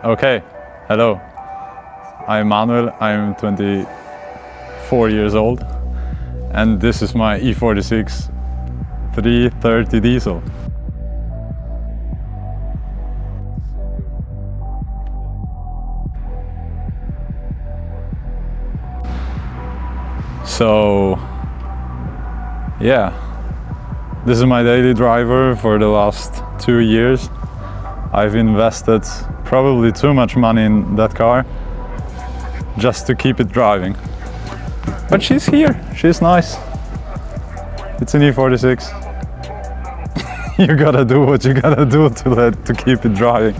Okay, hello. I'm Manuel, I'm 24 years old, and this is my E46 330 diesel. So, yeah, this is my daily driver for the last 2 years. I've invested probably too much money in that car just to keep it driving. But she's here, she's nice. It's an E46. You gotta do what you gotta do to keep it driving.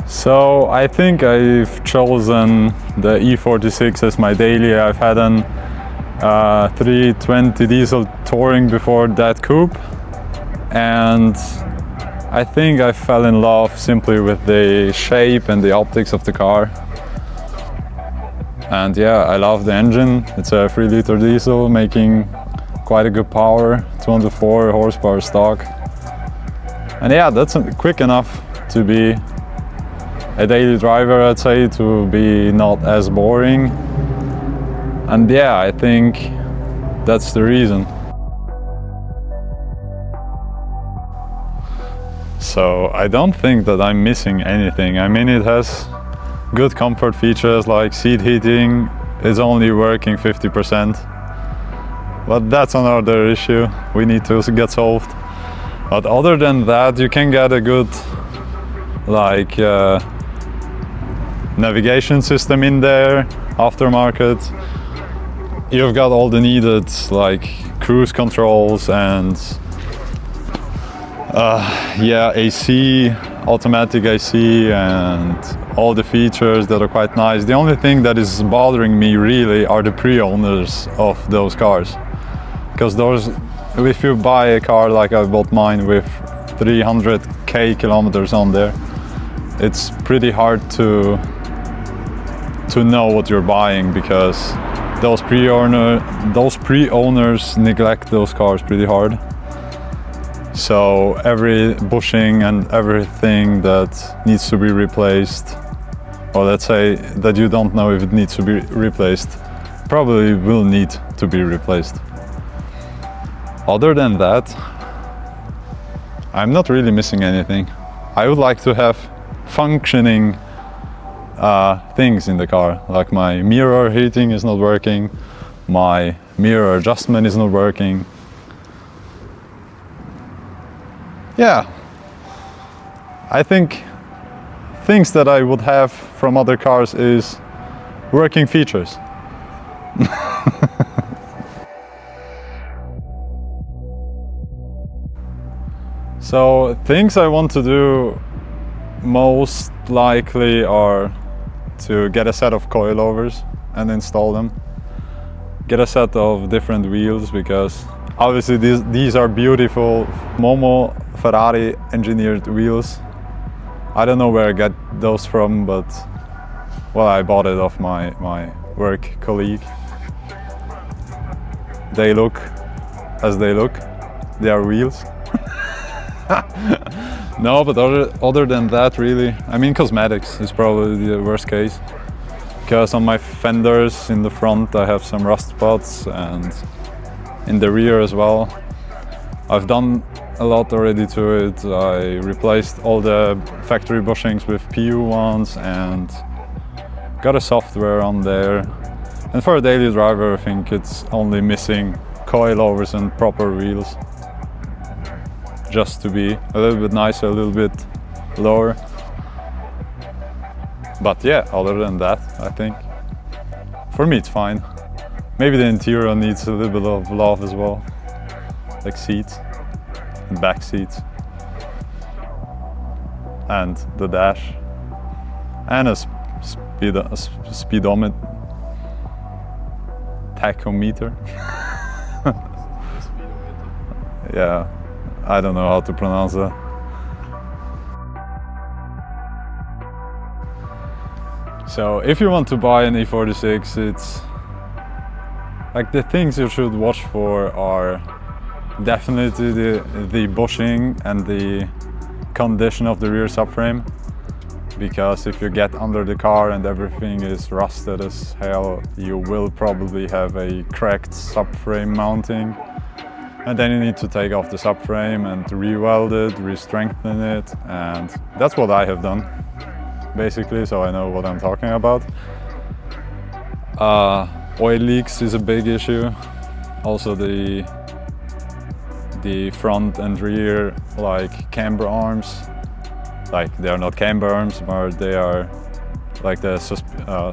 So I think I've chosen the E46 as my daily. I've had an 320 diesel touring before that coupe, and I think I fell in love simply with the shape and the optics of the car. And yeah, I love the engine. It's a 3-liter diesel making quite a good power, 204 horsepower stock. And yeah, that's quick enough to be a daily driver, I'd say, to be not as boring. And yeah, I think that's the reason. So I don't think that I'm missing anything. I mean, it has good comfort features like seat heating. It's only working 50%. But that's another issue we need to get solved. But other than that, you can get a good navigation system in there, aftermarket. You've got all the needed cruise controls and AC, automatic AC, and all the features that are quite nice. The only thing that is bothering me really are the pre-owners of those cars, because if you buy a car like I bought mine with 300k kilometers on there, it's pretty hard to know what you're buying, because those pre-owners neglect those cars pretty hard. So every bushing and everything that needs to be replaced, or let's say that you don't know if it needs to be replaced, probably will need to be replaced. Other than that, I'm not really missing anything. I would like to have functioning things in the car, like my mirror heating is not working, my mirror adjustment is not working. Yeah, I think things that I would have from other cars is working features. So things I want to do most likely are to get a set of coilovers and install them. Get a set of different wheels, because obviously these are beautiful Momo Ferrari engineered wheels. I don't know where I got those from, but well, I bought it off my work colleague. They look as they look. They are wheels. No, but other than that, really, I mean, cosmetics is probably the worst case, because on my fenders in the front I have some rust spots, and in the rear as well. I've done a lot already to it. I replaced all the factory bushings with PU ones and got a software on there. And for a daily driver, I think it's only missing coilovers and proper wheels, just to be a little bit nicer, a little bit lower. But yeah, other than that, I think for me it's fine. Maybe the interior needs a little bit of love as well, like seats and back seats, and the dash, and a speedometer, tachometer. Yeah, I don't know how to pronounce that. So if you want to buy an E46, Like the things you should watch for are definitely the bushing and the condition of the rear subframe, because if you get under the car and everything is rusted as hell, you will probably have a cracked subframe mounting, and then you need to take off the subframe and re-weld it, re-strengthen it, and that's what I have done basically, so I know what I'm talking about. Oil leaks is a big issue. Also the front and rear like camber arms, like they are not camber arms, but they are like the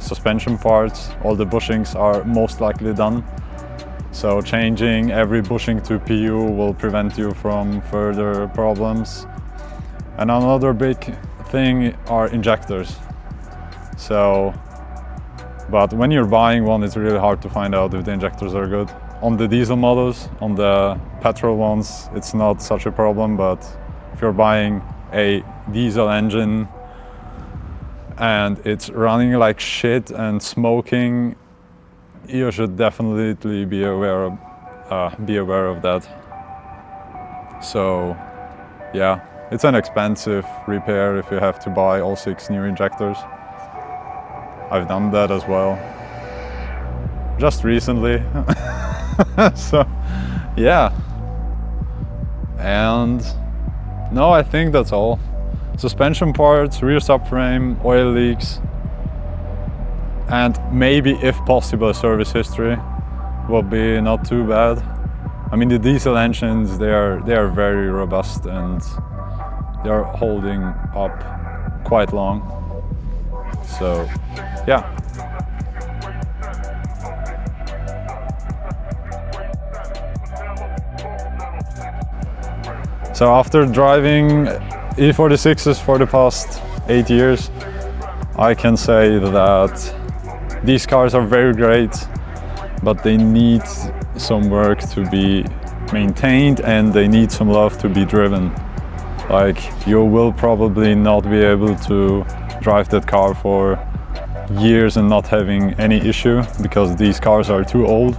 suspension parts. All the bushings are most likely done. So changing every bushing to PU will prevent you from further problems. And another big thing are injectors. But when you're buying one, it's really hard to find out if the injectors are good. On the diesel models, on the petrol ones, it's not such a problem, but if you're buying a diesel engine and it's running like shit and smoking, you should definitely be aware of that. So yeah, it's an expensive repair if you have to buy all 6 new injectors. I've done that as well, just recently. So yeah, and no, I think that's all. Suspension parts, rear subframe, oil leaks, and maybe if possible service history will be not too bad. I mean, the diesel engines, they are very robust and they are holding up quite long. So yeah. So after driving E46s for the past 8 years, I can say that these cars are very great, but they need some work to be maintained and they need some love to be driven. Like, you will probably not be able to drive that car for years and not having any issue, because these cars are too old,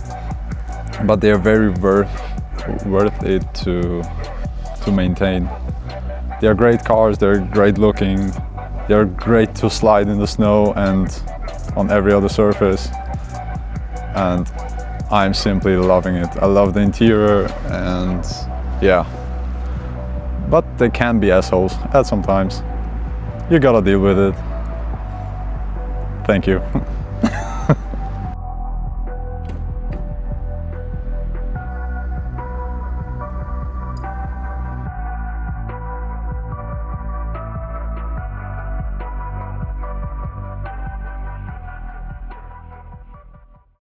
but they are very worth it to maintain. They are great cars, they're great looking, they're great to slide in the snow and on every other surface, and I'm simply loving it. I love the interior, and yeah, but they can be assholes at sometimes. You gotta deal with it. Thank you.